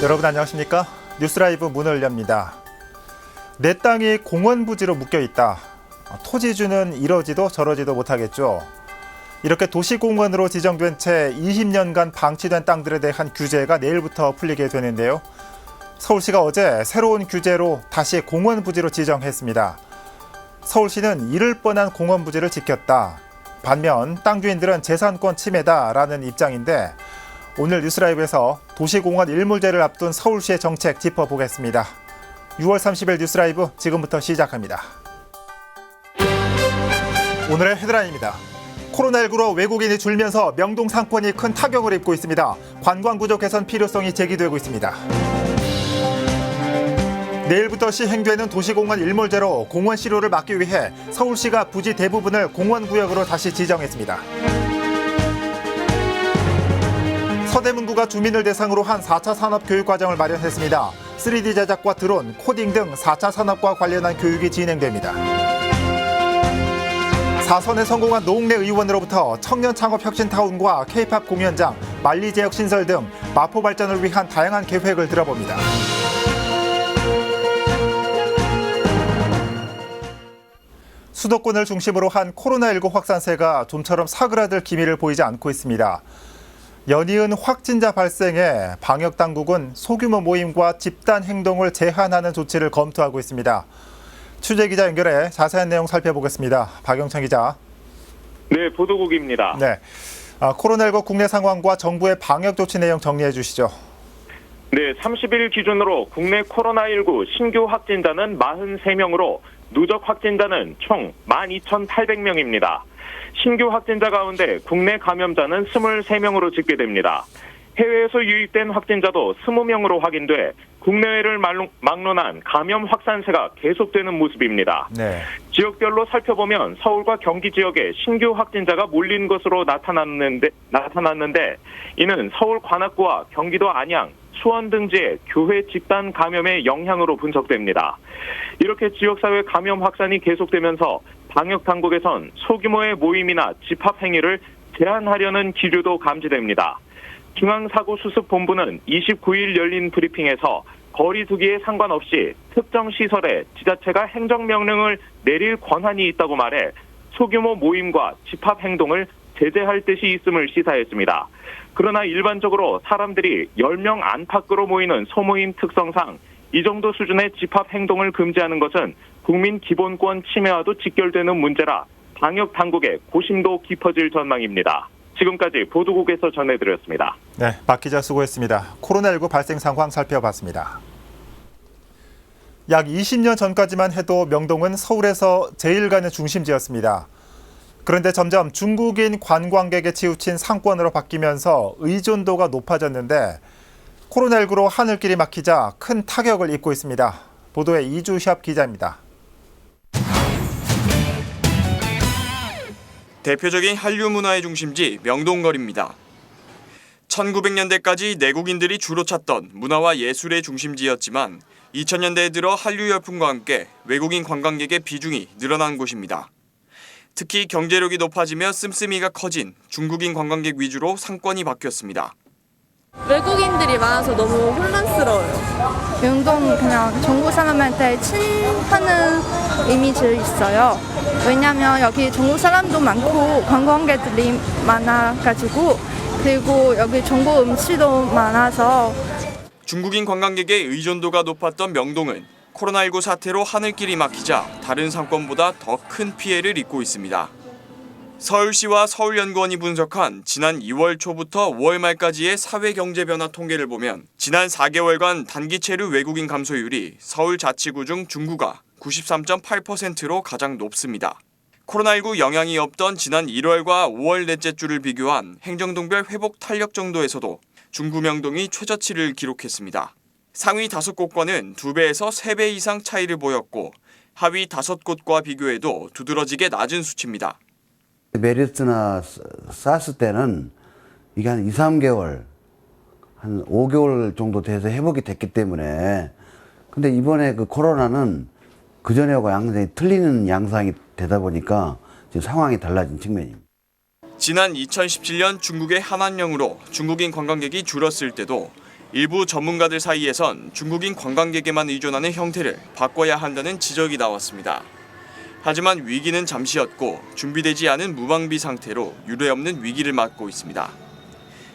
여러분 안녕하십니까? 뉴스라이브 문을 엽니다. 내 땅이 공원 부지로 묶여 있다. 토지주는 이러지도 저러지도 못하겠죠. 이렇게 도시공원으로 지정된 채 20년간 방치된 땅들에 대한 규제가 내일부터 풀리게 되는데요. 서울시가 어제 새로운 규제로 다시 공원 부지로 지정했습니다. 서울시는 잃을 뻔한 공원 부지를 지켰다. 반면 땅 주인들은 재산권 침해다라는 입장인데 오늘 뉴스라이브에서 도시공원 일몰제를 앞둔 서울시의 정책 짚어보겠습니다. 6월 30일 뉴스라이브 지금부터 시작합니다. 오늘의 헤드라인입니다. 코로나19로 외국인이 줄면서 명동 상권이 큰 타격을 입고 있습니다. 관광구조 개선 필요성이 제기되고 있습니다. 내일부터 시행되는 도시공원 일몰제로 공원 실효를 막기 위해 서울시가 부지 대부분을 공원구역으로 다시 지정했습니다. 서대문구가 주민을 대상으로 한 4차 산업교육과정을 마련했습니다. 3D 제작과 드론, 코딩 등 4차 산업과 관련한 교육이 진행됩니다. 4선에 성공한 노웅래 의원으로부터 청년 창업혁신타운과 K-팝 공연장, 만리제역 신설 등 마포 발전을 위한 다양한 계획을 들어봅니다. 수도권을 중심으로 한 코로나19 확산세가 좀처럼 사그라들 기미를 보이지 않고 있습니다. 연이은 확진자 발생에 방역당국은 소규모 모임과 집단 행동을 제한하는 조치를 검토하고 있습니다. 취재기자 연결해 자세한 내용 살펴보겠습니다. 박영찬 기자. 네, 보도국입니다. 네, 코로나19 국내 상황과 정부의 방역 조치 내용 정리해 주시죠. 네, 30일 기준으로 국내 코로나19 신규 확진자는 43명으로 누적 확진자는 총 12,800명입니다. 신규 확진자 가운데 국내 감염자는 23명으로 집계됩니다. 해외에서 유입된 확진자도 20명으로 확인돼 국내외를 막론한 감염 확산세가 계속되는 모습입니다. 네. 지역별로 살펴보면 서울과 경기 지역에 신규 확진자가 몰린 것으로 나타났는데 이는 서울 관악구와 경기도 안양, 수원 등지의 교회 집단 감염의 영향으로 분석됩니다. 이렇게 지역사회 감염 확산이 계속되면서 방역당국에선 소규모의 모임이나 집합 행위를 제한하려는 기류도 감지됩니다. 중앙사고수습본부는 29일 열린 브리핑에서 거리 두기에 상관없이 특정 시설에 지자체가 행정명령을 내릴 권한이 있다고 말해 소규모 모임과 집합 행동을 제재할 뜻이 있음을 시사했습니다. 그러나 일반적으로 사람들이 10명 안팎으로 모이는 소모임 특성상 이 정도 수준의 집합 행동을 금지하는 것은 국민 기본권 침해와도 직결되는 문제라 방역 당국의 고심도 깊어질 전망입니다. 지금까지 보도국에서 전해드렸습니다. 네, 박 기자 수고했습니다. 코로나19 발생 상황 살펴봤습니다. 약 20년 전까지만 해도 명동은 서울에서 제일 가는 중심지였습니다. 그런데 점점 중국인 관광객에 치우친 상권으로 바뀌면서 의존도가 높아졌는데 코로나19로 하늘길이 막히자 큰 타격을 입고 있습니다. 보도에 이주협 기자입니다. 대표적인 한류 문화의 중심지 명동거리입니다. 1900년대까지 내국인들이 주로 찾던 문화와 예술의 중심지였지만 2000년대에 들어 한류 열풍과 함께 외국인 관광객의 비중이 늘어난 곳입니다. 특히 경제력이 높아지며 씀씀이가 커진 중국인 관광객 위주로 상권이 바뀌었습니다. 외국인들이 많아서 너무 혼란스러워요. 명동 그냥 중국 사람한테 친하는 이미지 있어요. 왜냐면 여기 중국 사람도 많고 관광객들이 많아가지고 그리고 여기 중국 음식도 많아서 중국인 관광객의 의존도가 높았던 명동은 코로나19 사태로 하늘길이 막히자 다른 상권보다 더 큰 피해를 입고 있습니다. 서울시와 서울연구원이 분석한 지난 2월 초부터 5월 말까지의 사회경제 변화 통계를 보면 지난 4개월간 단기체류 외국인 감소율이 서울자치구 중 중구가 93.8%로 가장 높습니다. 코로나19 영향이 없던 지난 1월과 5월 넷째 주를 비교한 행정동별 회복 탄력 정도에서도 중구 명동이 최저치를 기록했습니다. 상위 5곳과는 2배에서 3배 이상 차이를 보였고 하위 5곳과 비교해도 두드러지게 낮은 수치입니다. 메르스나 사스 때는 이게 한 2, 3개월, 한 5개월 정도 돼서 회복이 됐기 때문에 근데 이번에 그 코로나는 그전에하고 양상이 틀리는 양상이 되다 보니까 지금 상황이 달라진 측면입니다. 지난 2017년 중국의 한한령으로 중국인 관광객이 줄었을 때도 일부 전문가들 사이에선 중국인 관광객에만 의존하는 형태를 바꿔야 한다는 지적이 나왔습니다. 하지만 위기는 잠시였고 준비되지 않은 무방비 상태로 유례없는 위기를 맞고 있습니다.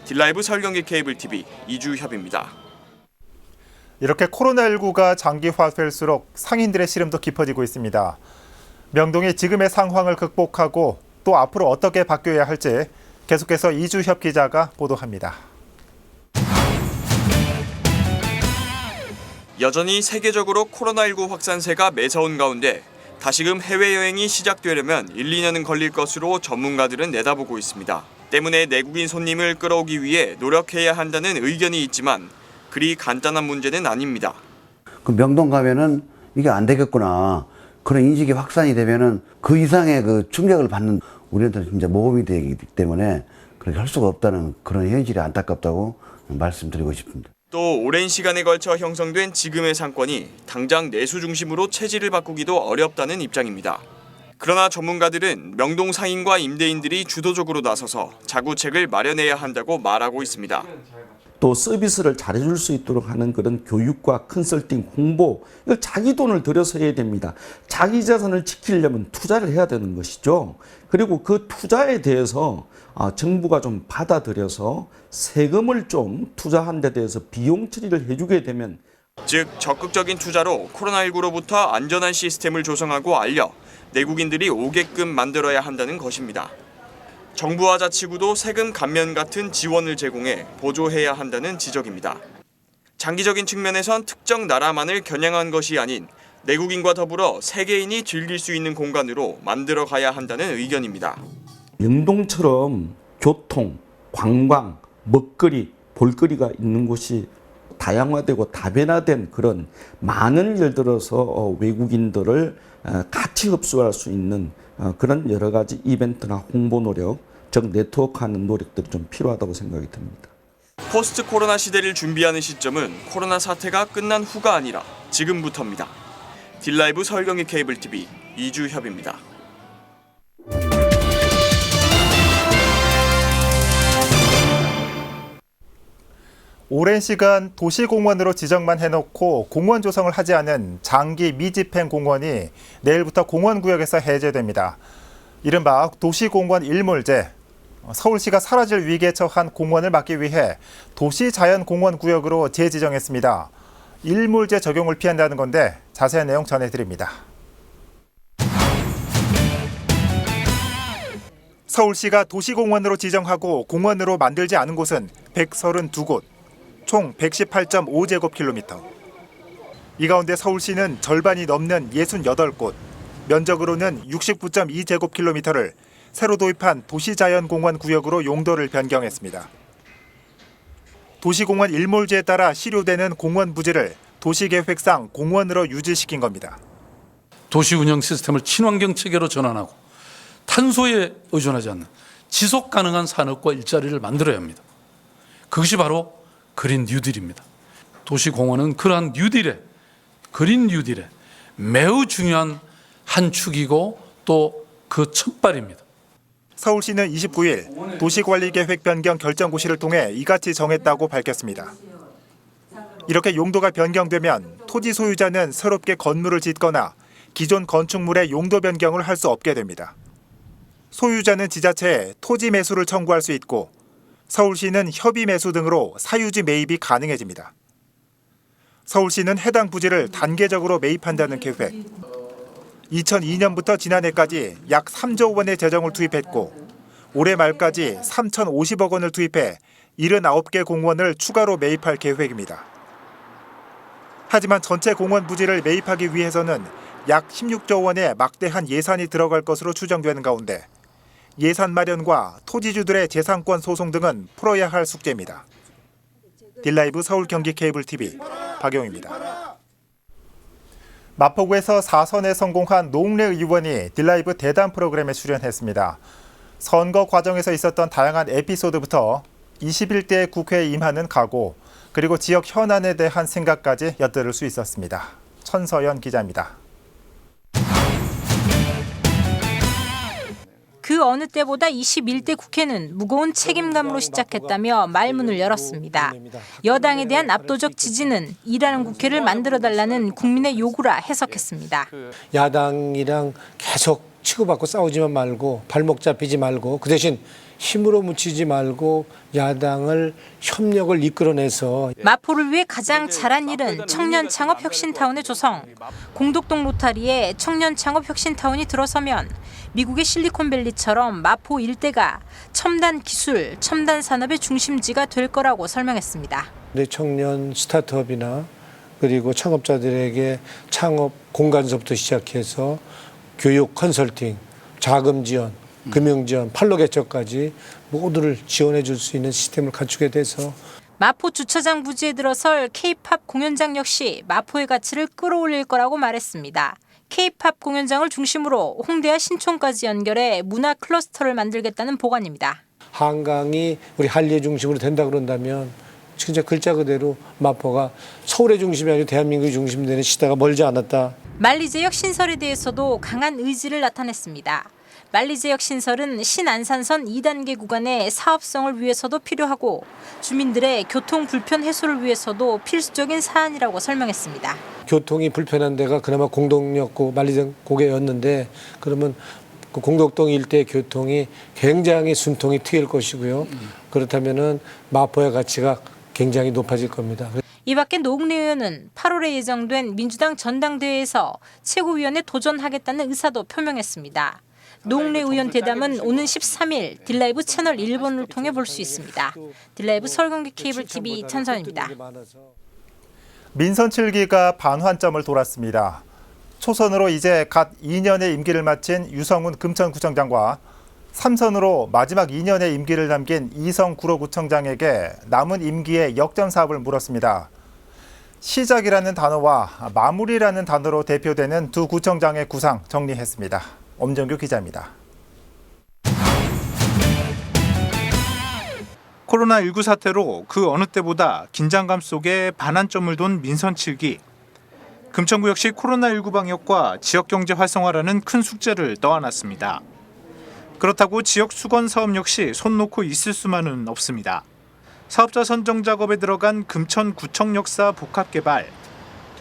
딜라이브 서울 경기 케이블 TV 이주협입니다. 이렇게 코로나19가 장기화될수록 상인들의 시름도 깊어지고 있습니다. 명동이 지금의 상황을 극복하고 또 앞으로 어떻게 바뀌어야 할지 계속해서 이주협 기자가 보도합니다. 여전히 세계적으로 코로나19 확산세가 매서운 가운데 다시금 해외여행이 시작되려면 1, 2년은 걸릴 것으로 전문가들은 내다보고 있습니다. 때문에 내국인 손님을 끌어오기 위해 노력해야 한다는 의견이 있지만 그리 간단한 문제는 아닙니다. 그 명동 가면은 이게 안 되겠구나. 그런 인식이 확산이 되면은 그 이상의 그 충격을 받는 우리한테는 진짜 모험이 되기 때문에 그렇게 할 수가 없다는 그런 현실이 안타깝다고 말씀드리고 싶습니다. 또 오랜 시간에 걸쳐 형성된 지금의 상권이 당장 내수 중심으로 체질을 바꾸기도 어렵다는 입장입니다. 그러나 전문가들은 명동 상인과 임대인들이 주도적으로 나서서 자구책을 마련해야 한다고 말하고 있습니다. 또 서비스를 잘해줄 수 있도록 하는 그런 교육과 컨설팅, 홍보, 이걸 자기 돈을 들여서 해야 됩니다. 자기 자산을 지키려면 투자를 해야 되는 것이죠. 그리고 그 투자에 대해서 정부가 좀 받아들여서 세금을 좀 투자한 데 대해서 비용 처리를 해주게 되면 즉 적극적인 투자로 코로나19로부터 안전한 시스템을 조성하고 알려 내국인들이 오게끔 만들어야 한다는 것입니다. 정부와 자치구도 세금 감면 같은 지원을 제공해 보조해야 한다는 지적입니다. 장기적인 측면에선 특정 나라만을 겨냥한 것이 아닌 내국인과 더불어 세계인이 즐길 수 있는 공간으로 만들어 가야 한다는 의견입니다. 명동처럼 교통, 관광, 먹거리, 볼거리가 있는 곳이 다양화되고 다변화된 그런 많은 예를 들어서 외국인들을 같이 흡수할 수 있는 그런 여러 가지 이벤트나 홍보 노력, 즉 네트워크하는 노력들이 좀 필요하다고 생각이 듭니다. 포스트 코로나 시대를 준비하는 시점은 코로나 사태가 끝난 후가 아니라 지금부터입니다. 딜라이브 서울 경기 케이블 TV 이주협입니다. 오랜 시간 도시공원으로 지정만 해놓고 공원 조성을 하지 않은 장기 미집행 공원이 내일부터 공원구역에서 해제됩니다. 이른바 도시공원 일몰제, 서울시가 사라질 위기에 처한 공원을 막기 위해 도시자연공원구역으로 재지정했습니다. 일몰제 적용을 피한다는 건데 자세한 내용 전해드립니다. 서울시가 도시공원으로 지정하고 공원으로 만들지 않은 곳은 132곳. 총 118.5제곱킬로미터. 이 가운데 서울시는 절반이 넘는 68곳, 면적으로는 69.2제곱킬로미터를 새로 도입한 도시자연공원 구역으로 용도를 변경했습니다. 도시공원 일몰제에 따라 실효되는 공원 부지를 도시계획상 공원으로 유지시킨 겁니다. 도시 운영 시스템을 친환경 체계로 전환하고 탄소에 의존하지 않는 지속 가능한 산업과 일자리를 만들어야 합니다. 그것이 바로 그린 뉴딜입니다. 도시공원은 그러한 뉴딜에, 그린 뉴딜에 매우 중요한 한 축이고 또 그 첫발입니다. 서울시는 29일 도시관리계획 변경 결정고시를 통해 이같이 정했다고 밝혔습니다. 이렇게 용도가 변경되면 토지 소유자는 새롭게 건물을 짓거나 기존 건축물의 용도 변경을 할 수 없게 됩니다. 소유자는 지자체에 토지 매수를 청구할 수 있고 서울시는 협의 매수 등으로 사유지 매입이 가능해집니다. 서울시는 해당 부지를 단계적으로 매입한다는 계획. 2002년부터 지난해까지 약 3조 원의 재정을 투입했고 올해 말까지 3,050억 원을 투입해 79개 공원을 추가로 매입할 계획입니다. 하지만 전체 공원 부지를 매입하기 위해서는 약 16조 원의 막대한 예산이 들어갈 것으로 추정되는 가운데 예산 마련과 토지주들의 재산권 소송 등은 풀어야 할 숙제입니다. 딜라이브 서울 경기 케이블 TV 박용입니다. 마포구에서 4선에 성공한 노웅래 의원이 딜라이브 대담 프로그램에 출연했습니다. 선거 과정에서 있었던 다양한 에피소드부터 21대 국회에 임하는 각오, 그리고 지역 현안에 대한 생각까지 엿들을 수 있었습니다. 천서연 기자입니다. 그 어느 때보다 21대 국회는 무거운 책임감으로 시작했다며 말문을 열었습니다. 여당에 대한 압도적 지지는 일하는 국회를 만들어달라는 국민의 요구라 해석했습니다. 야당이랑 계속 치고받고 싸우지만 말고 발목 잡히지 말고 그 대신 힘으로 묻히지 말고 야당을 협력을 이끌어내서 마포를 위해 가장 잘한 일은 청년창업혁신타운의 조성. 공덕동 로타리에 청년창업혁신타운이 들어서면 미국의 실리콘밸리처럼 마포 일대가 첨단 기술, 첨단 산업의 중심지가 될 거라고 설명했습니다. 청년 스타트업이나 그리고 창업자들에게 창업 공간서부터 시작해서 교육 컨설팅, 자금 지원, 금융 지원, 판로 개척까지 모두를 지원해 줄 수 있는 시스템을 갖추게 돼서 마포 주차장 부지에 들어설 K-팝 공연장 역시 마포의 가치를 끌어올릴 거라고 말했습니다. K-팝 공연장을 중심으로 홍대와 신촌까지 연결해 문화 클러스터를 만들겠다는 보관입니다. 한강이 우리 한리의 중심으로 된다 그런다면 진짜 글자 그대로 마포가 서울의 중심이 아니고 대한민국의 중심이 되는 시대가 멀지 않았다. 만리제역 신설에 대해서도 강한 의지를 나타냈습니다. 만리제역 신설은 신안산선 2단계 구간의 사업성을 위해서도 필요하고 주민들의 교통 불편 해소를 위해서도 필수적인 사안이라고 설명했습니다. 교통이 불편한 데가 그나마 공동역고 만리고개였는데 그러면 그 공덕동 일대 교통이 굉장히 순통이 트일 것이고요. 그렇다면은 마포의 가치가 굉장히 높아질 겁니다. 이 밖에 노웅래 의원은 8월에 예정된 민주당 전당대회에서 최고위원에 도전하겠다는 의사도 표명했습니다. 노웅래 의원 대담은 오는 13일 딜라이브 채널 1번을 통해 볼 수 있습니다. 딜라이브 서울경기 케이블 TV 천선입니다. 민선 7기가 반환점을 돌았습니다. 초선으로 이제 갓 2년의 임기를 마친 유성훈 금천구청장과 3선으로 마지막 2년의 임기를 남긴 이성 구로구청장에게 남은 임기의 역전사업을 물었습니다. 시작이라는 단어와 마무리라는 단어로 대표되는 두 구청장의 구상 정리했습니다. 엄정규 기자입니다. 코로나19 사태로 그 어느 때보다 긴장감 속에 반환점을 돈 민선 7기. 금천구 역시 코로나19 방역과 지역경제 활성화라는 큰 숙제를 떠안았습니다. 그렇다고 지역 수건 사업 역시 손 놓고 있을 수만은 없습니다. 사업자 선정 작업에 들어간 금천구청 역사 복합개발,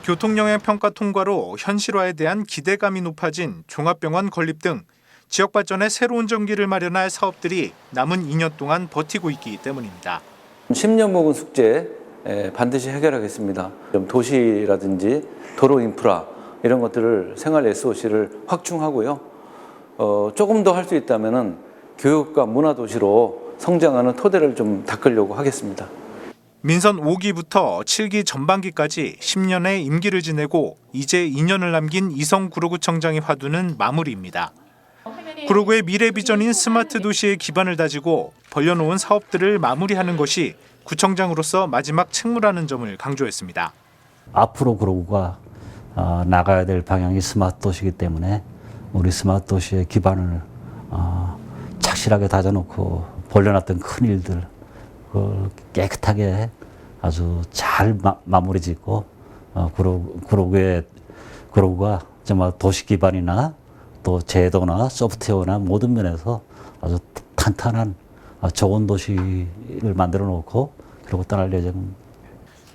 교통영향평가 통과로 현실화에 대한 기대감이 높아진 종합병원 건립 등 지역 발전에 새로운 전기를 마련할 사업들이 남은 2년 동안 버티고 있기 때문입니다. 10년 먹은 숙제 반드시 해결하겠습니다. 도시라든지 도로 인프라 이런 것들을 생활 SOC를 확충하고요. 조금 더 할 수 있다면은 교육과 문화 도시로 성장하는 토대를 좀 닦으려고 하겠습니다. 민선 5기부터 7기 전반기까지 10년의 임기를 지내고 이제 2년을 남긴 이성 구로구청장의 화두는 마무리입니다. 구로구의 미래 비전인 스마트 도시의 기반을 다지고 벌려놓은 사업들을 마무리하는 것이 구청장으로서 마지막 책무라는 점을 강조했습니다. 앞으로 구로구가 나가야 될 방향이 스마트 도시이기 때문에 우리 스마트 도시의 기반을 착실하게 다져놓고 벌려놨던 큰 일들 그걸 깨끗하게 아주 잘 마무리 짓고 구로구가 정말 도시 기반이나 또 제도나 소프트웨어나 모든 면에서 아주 탄탄한 좋은 도시를 만들어 놓고 그리고 떠날 예정입니다.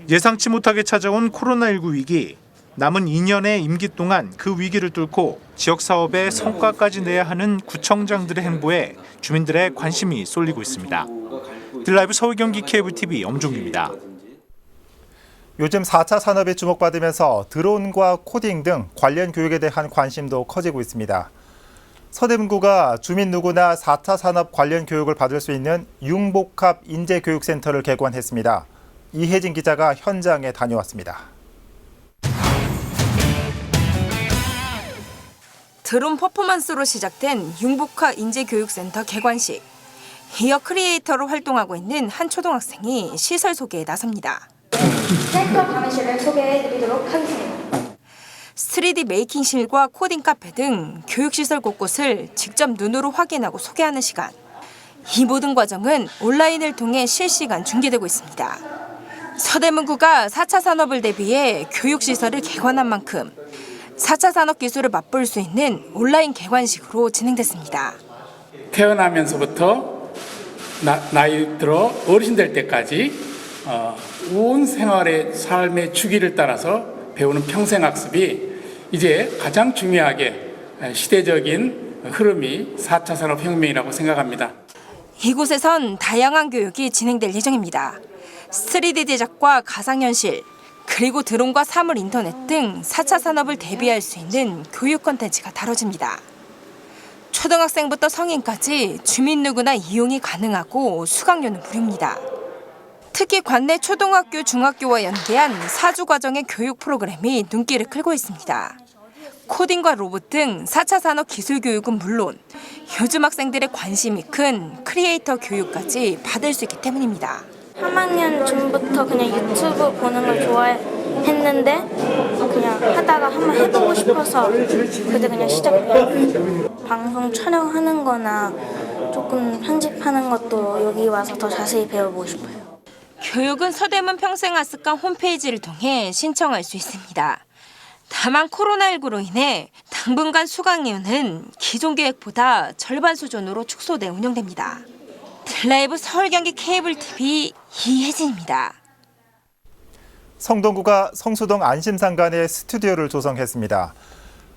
예상치 못하게 찾아온 코로나19 위기. 남은 2년의 임기 동안 그 위기를 뚫고 지역 사업에 성과까지 내야 하는 구청장들의 행보에 주민들의 관심이 쏠리고 있습니다. 딜라이브 서울경기 케이블 TV 엄종규입니다. 요즘 4차 산업이 주목받으면서 드론과 코딩 등 관련 교육에 대한 관심도 커지고 있습니다. 서대문구가 주민 누구나 4차 산업 관련 교육을 받을 수 있는 융복합 인재교육센터를 개관했습니다. 이혜진 기자가 현장에 다녀왔습니다. 드론 퍼포먼스로 시작된 융복합 인재교육센터 개관식. 이어 크리에이터로 활동하고 있는 한 초등학생이 시설 소개에 나섭니다. 센터 강의실을 소개해드리도록 하겠습니다. 3D 메이킹실과 코딩 카페 등 교육시설 곳곳을 직접 눈으로 확인하고 소개하는 시간. 이 모든 과정은 온라인을 통해 실시간 중계되고 있습니다. 서대문구가 4차 산업을 대비해 교육시설을 개관한 만큼 4차 산업 기술을 맛볼 수 있는 온라인 개관식으로 진행됐습니다. 태어나면서부터 나이 들어 어르신 될 때까지 온 생활의 삶의 주기를 따라서 배우는 평생학습이 이제 가장 중요하게 시대적인 흐름이 4차 산업혁명이라고 생각합니다. 이곳에선 다양한 교육이 진행될 예정입니다. 3D 제작과 가상현실, 그리고 드론과 사물 인터넷 등 4차 산업을 대비할 수 있는 교육 콘텐츠가 다뤄집니다. 초등학생부터 성인까지 주민 누구나 이용이 가능하고 수강료는 무료입니다. 특히 관내 초등학교, 중학교와 연계한 4주 과정의 교육 프로그램이 눈길을 끌고 있습니다. 코딩과 로봇 등 4차 산업 기술 교육은 물론 요즘 학생들의 관심이 큰 크리에이터 교육까지 받을 수 있기 때문입니다. 3학년 전부터 그냥 유튜브 보는 걸 좋아했는데 그냥 하다가 한번 해보고 싶어서 그때 그냥 시작해요. 방송 촬영하는 거나 조금 편집하는 것도 여기 와서 더 자세히 배워보고 싶어요. 교육은 서대문 평생학습관 홈페이지를 통해 신청할 수 있습니다. 다만 코로나19로 인해 당분간 수강료는 기존 계획보다 절반 수준으로 축소돼 운영됩니다. 딜라이브 서울 경기 케이블 TV 이혜진입니다. 성동구가 성수동 안심상가에 스튜디오를 조성했습니다.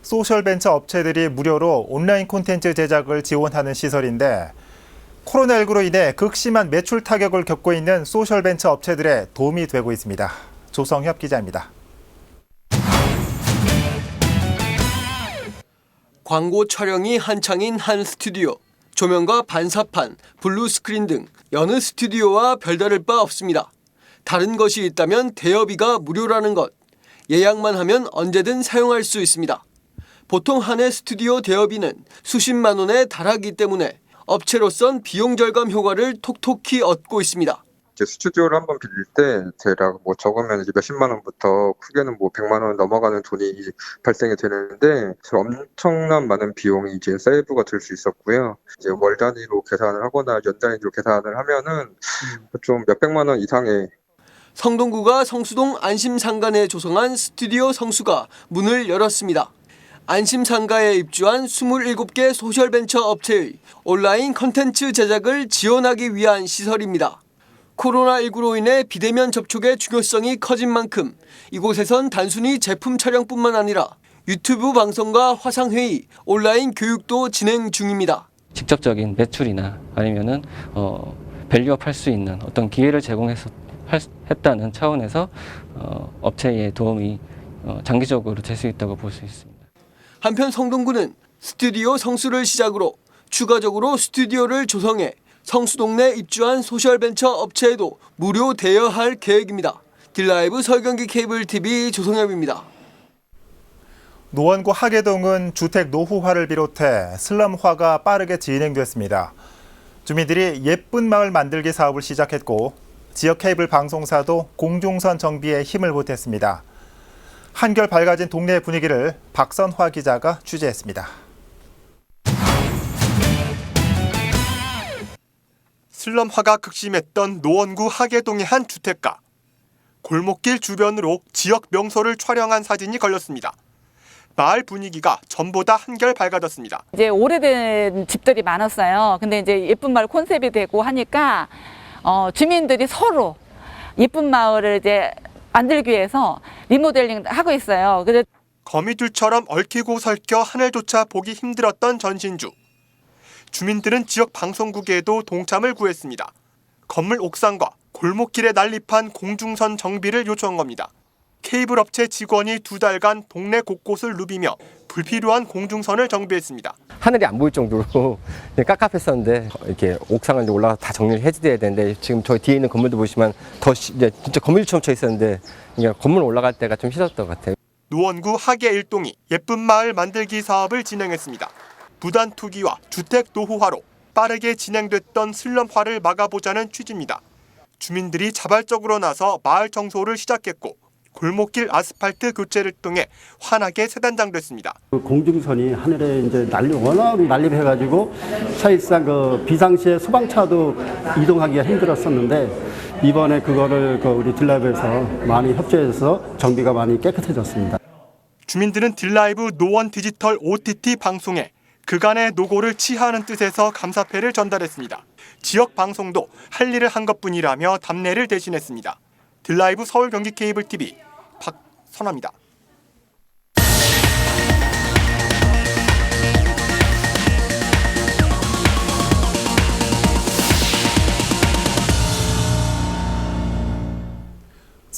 소셜벤처 업체들이 무료로 온라인 콘텐츠 제작을 지원하는 시설인데 코로나19로 인해 극심한 매출 타격을 겪고 있는 소셜벤처 업체들의 도움이 되고 있습니다. 조성협 기자입니다. 광고 촬영이 한창인 한 스튜디오. 조명과 반사판, 블루 스크린 등 여느 스튜디오와 별다를 바 없습니다. 다른 것이 있다면 대여비가 무료라는 것. 예약만 하면 언제든 사용할 수 있습니다. 보통 한 해 스튜디오 대여비는 수십만 원에 달하기 때문에 업체로선 비용 절감 효과를 톡톡히 얻고 있습니다. 스튜디오를 한번 빌릴 때 대략 적으면 이제 몇십만 원부터 크게는 100만 원 넘어가는 돈이 발생이 되는데 엄청난 많은 비용이 이제 세이브가 될 수 있었고요. 이제 월 단위로 계산을 하거나 연 단위로 계산을 하면은 좀 몇백만 원 이상의. 성동구가 성수동 안심상가에 조성한 스튜디오 성수가 문을 열었습니다. 안심상가에 입주한 27개 소셜벤처 업체의 온라인 컨텐츠 제작을 지원하기 위한 시설입니다. 코로나19로 인해 비대면 접촉의 중요성이 커진 만큼 이곳에선 단순히 제품 촬영뿐만 아니라 유튜브 방송과 화상회의, 온라인 교육도 진행 중입니다. 직접적인 매출이나 아니면은 밸류업 할 수 있는 어떤 기회를 했다는 차원에서 업체의 도움이 장기적으로 될 수 있다고 볼 수 있습니다. 한편 성동구는 스튜디오 성수를 시작으로 추가적으로 스튜디오를 조성해 성수동 내 입주한 소셜벤처 업체에도 무료 대여할 계획입니다. 딜라이브 서울 경기 케이블 TV 조성엽입니다. 노원구 하계동은 주택 노후화를 비롯해 슬럼화가 빠르게 진행됐습니다. 주민들이 예쁜 마을 만들기 사업을 시작했고 지역 케이블 방송사도 공중선 정비에 힘을 보탰습니다. 한결 밝아진 동네 분위기를 박선화 기자가 취재했습니다. 슬럼화가 극심했던 노원구 하계동의 한 주택가. 골목길 주변으로 지역 명소를 촬영한 사진이 걸렸습니다. 마을 분위기가 전보다 한결 밝아졌습니다. 이제 오래된 집들이 많았어요. 근데 이제 예쁜 마을 콘셉트이 되고 하니까 주민들이 서로 예쁜 마을을 이제 만들기 위해서 리모델링 하고 있어요. 그래서 거미줄처럼 얽히고 설켜 하늘조차 보기 힘들었던 전신주. 주민들은 지역 방송국에도 동참을 구했습니다. 건물 옥상과 골목길에 난립한 공중선 정비를 요청한 겁니다. 케이블 업체 직원이 2달간 동네 곳곳을 누비며 불필요한 공중선을 정비했습니다. 하늘이 안 보일 정도로 깝깝했었는데 이렇게 옥상에 올라가서 다 정리를 해줘야 되는데 지금 저희 뒤에 있는 건물도 보시면 더 이제 진짜 건물처럼 쳐 있었는데 건물 올라갈 때가 좀 힘들었던 것 같아요. 노원구 하계 1동이 예쁜 마을 만들기 사업을 진행했습니다. 부단 투기와 주택 노후화로 빠르게 진행됐던 슬럼화를 막아보자는 취지입니다. 주민들이 자발적으로 나서 마을 청소를 시작했고 골목길 아스팔트 교체를 통해 환하게 세단장됐습니다. 공중선이 하늘에 이제 워낙 난립해가지고 사실상 그 비상시에 소방차도 이동하기가 힘들었었는데 이번에 그거를 우리 딜라이브에서 많이 협조해서 정비가 많이 깨끗해졌습니다. 주민들은 딜라이브 노원 디지털 OTT 방송에 그간의 노고를 치하하는 뜻에서 감사패를 전달했습니다. 지역 방송도 할 일을 한 것뿐이라며 답례를 대신했습니다. 들라이브 서울 경기 케이블 TV 박선아입니다.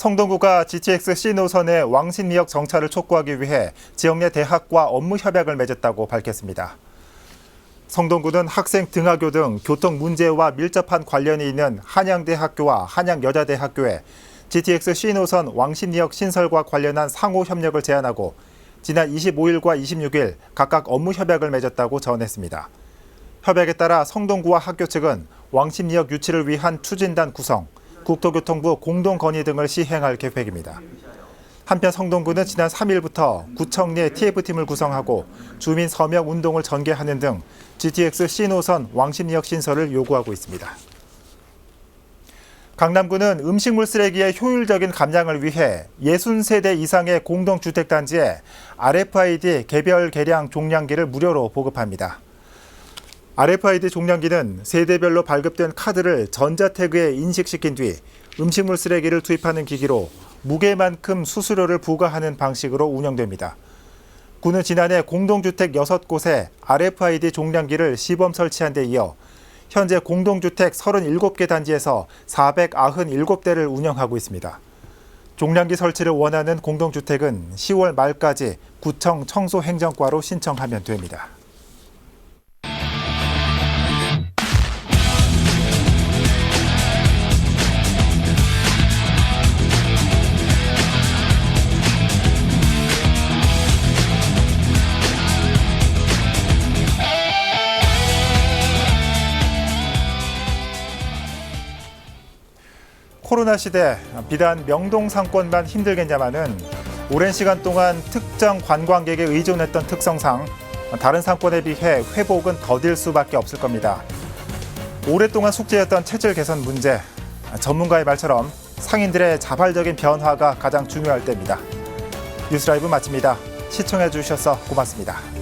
성동구가 GTX C 노선의 왕십리역 정차를 촉구하기 위해 지역 내 대학과 업무 협약을 맺었다고 밝혔습니다. 성동구는 학생 등하교 등 교통 문제와 밀접한 관련이 있는 한양대학교와 한양여자대학교에 GTX C 노선 왕십리역 신설과 관련한 상호 협력을 제안하고 지난 25일과 26일 각각 업무 협약을 맺었다고 전했습니다. 협약에 따라 성동구와 학교 측은 왕십리역 유치를 위한 추진단 구성, 국토교통부 공동건의 등을 시행할 계획입니다. 한편 성동구는 지난 3일부터 구청 내 TF팀을 구성하고 주민 서명 운동을 전개하는 등 GTX C 노선 왕십리역 신설을 요구하고 있습니다. 강남구는 음식물 쓰레기의 효율적인 감량을 위해 60세대 이상의 공동주택단지에 RFID 개별 계량 종량기를 무료로 보급합니다. RFID 종량기는 세대별로 발급된 카드를 전자태그에 인식시킨 뒤 음식물 쓰레기를 투입하는 기기로 무게만큼 수수료를 부과하는 방식으로 운영됩니다. 구는 지난해 공동주택 6곳에 RFID 종량기를 시범 설치한 데 이어 현재 공동주택 37개 단지에서 497대를 운영하고 있습니다. 종량기 설치를 원하는 공동주택은 10월 말까지 구청 청소행정과로 신청하면 됩니다. 코로나 시대 비단 명동 상권만 힘들겠냐마는 오랜 시간 동안 특정 관광객에 의존했던 특성상 다른 상권에 비해 회복은 더딜 수밖에 없을 겁니다. 오랫동안 숙제였던 체질 개선 문제, 전문가의 말처럼 상인들의 자발적인 변화가 가장 중요할 때입니다. 뉴스라이브 마칩니다. 시청해 주셔서 고맙습니다.